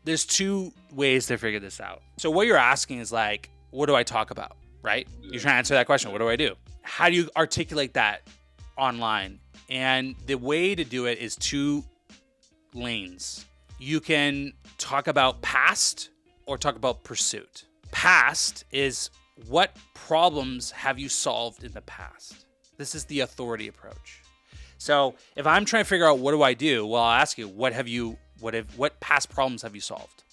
there's two ways to figure this out. So what you're asking is like, what do I talk about, right? You're trying to answer that question. What do I do? How do you articulate that online? And the way to do it is two lanes. You can talk about past or talk about pursuit. Past is what problems have you solved in the past? This is the authority approach. So if I'm trying to figure out what do I do, well, I'll ask you, what past problems have you solved?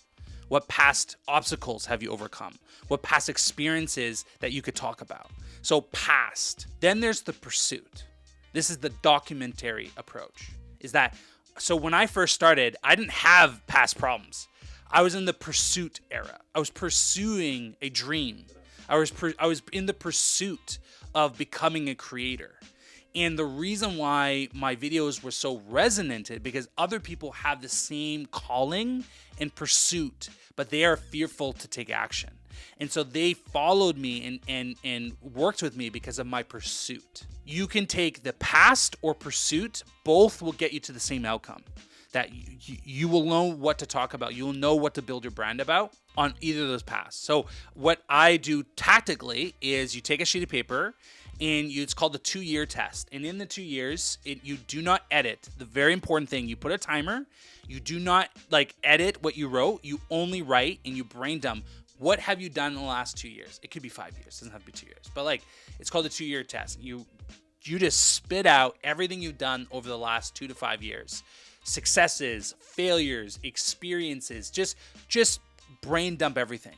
What past obstacles have you overcome? What past experiences that you could talk about? So past. Then there's the pursuit. This is the documentary approach. So when I first started, I didn't have past problems. I was in the pursuit era. I was pursuing a dream. I was in the pursuit of becoming a creator. And the reason why my videos were so resonated because other people have the same calling and pursuit, but they are fearful to take action. And so they followed me and worked with me because of my pursuit. You can take the past or pursuit, both will get you to the same outcome. That you will know what to talk about. You will know what to build your brand about on either of those paths. So what I do tactically is you take a sheet of paper and it's called the 2-year test. And in the 2 years, you do not edit. The very important thing, you put a timer. You do not edit what you wrote. You only write and you brain dump. What have you done in the last 2 years? It could be 5 years. It doesn't have to be 2 years. But it's called a 2-year test. You just spit out everything you've done over the last 2 to 5 years. Successes, failures, experiences, just brain dump everything.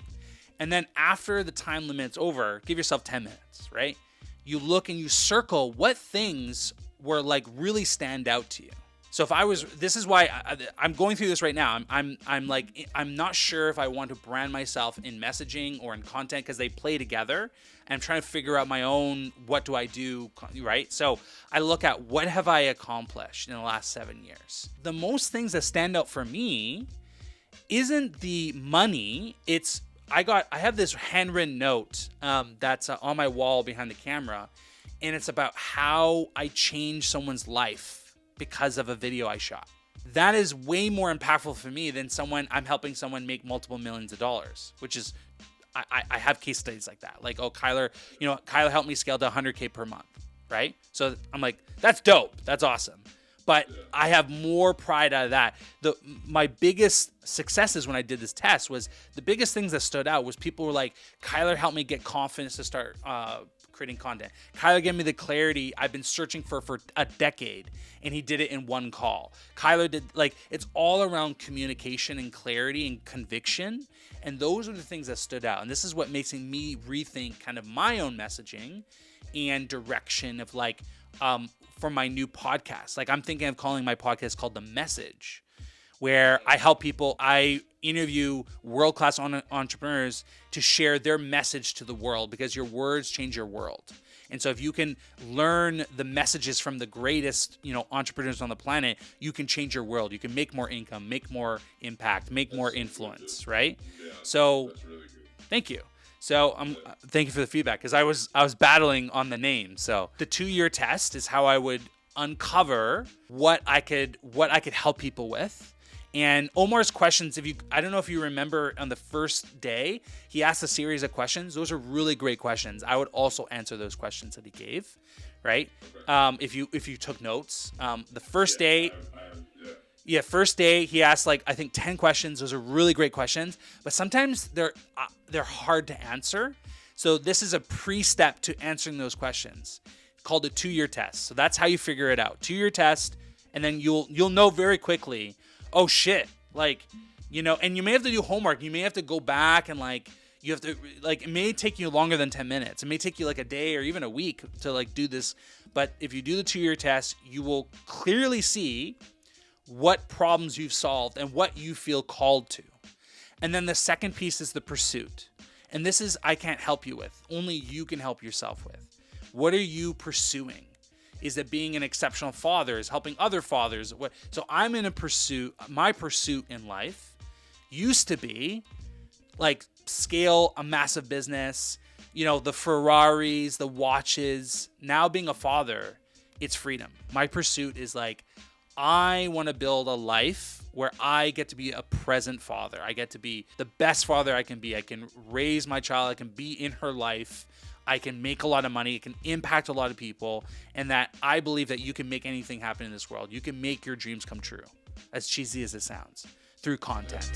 And then after the time limit's over, give yourself 10 minutes, right? You look and you circle what things were really stand out to you. So this is why I'm going through this right now. I'm not sure if I want to brand myself in messaging or in content because they play together. I'm trying to figure out my own, what do I do, right? So I look at what have I accomplished in the last 7 years. The most things that stand out for me isn't the money. I have this handwritten note that's on my wall behind the camera, and it's about how I changed someone's life because of a video I shot. That is way more impactful for me than I'm helping someone make multiple millions of dollars, which is, I have case studies like that. Kyler helped me scale to 100K per month, right? So I'm like, that's dope. That's awesome. But I have more pride out of that. My biggest successes when I did this test was the biggest things that stood out was people were like, Kyler helped me get confidence to start creating content. Kyler gave me the clarity I've been searching for a decade, and he did it in one call. Kyler did, it's all around communication and clarity and conviction. And those are the things that stood out. And this is what makes me rethink kind of my own messaging and direction of for my new podcast. I'm thinking of calling my podcast called The Message, where I help people, I interview world-class entrepreneurs to share their message to the world, because your words change your world. And so if you can learn the messages from the greatest, entrepreneurs on the planet, you can change your world. You can make more income, make more impact, make more influence, right? Yeah, so that's really good. Thank you. So thank you for the feedback, because I was battling on the name. So the 2-year test is how I would uncover what I could help people with. And Omar's questions, I don't know if you remember on the first day, he asked a series of questions. Those are really great questions. I would also answer those questions that he gave, right? Okay. If you took notes, the first day. First day he asked I think 10 questions. Those are really great questions, but sometimes they're hard to answer. So this is a pre-step to answering those questions, called a 2-year test. So that's how you figure it out. 2-year test, and then you'll know very quickly. Oh shit! And you may have to do homework. You may have to go back and you have to it may take you longer than 10 minutes. It may take you a day or even a week to do this. But if you do the 2-year test, you will clearly see what problems you've solved and what you feel called to. And then the second piece is the pursuit. And this is, I can't help you with. Only you can help yourself with. What are you pursuing? Is it being an exceptional father? Is helping other fathers? So I'm in a pursuit. My pursuit in life used to be scale a massive business, the Ferraris, the watches. Now being a father, it's freedom. My pursuit is I want to build a life where I get to be a present father. I get to be the best father I can be. I can raise my child. I can be in her life. I can make a lot of money. It can impact a lot of people. And that I believe that you can make anything happen in this world. You can make your dreams come true, as cheesy as it sounds, through content.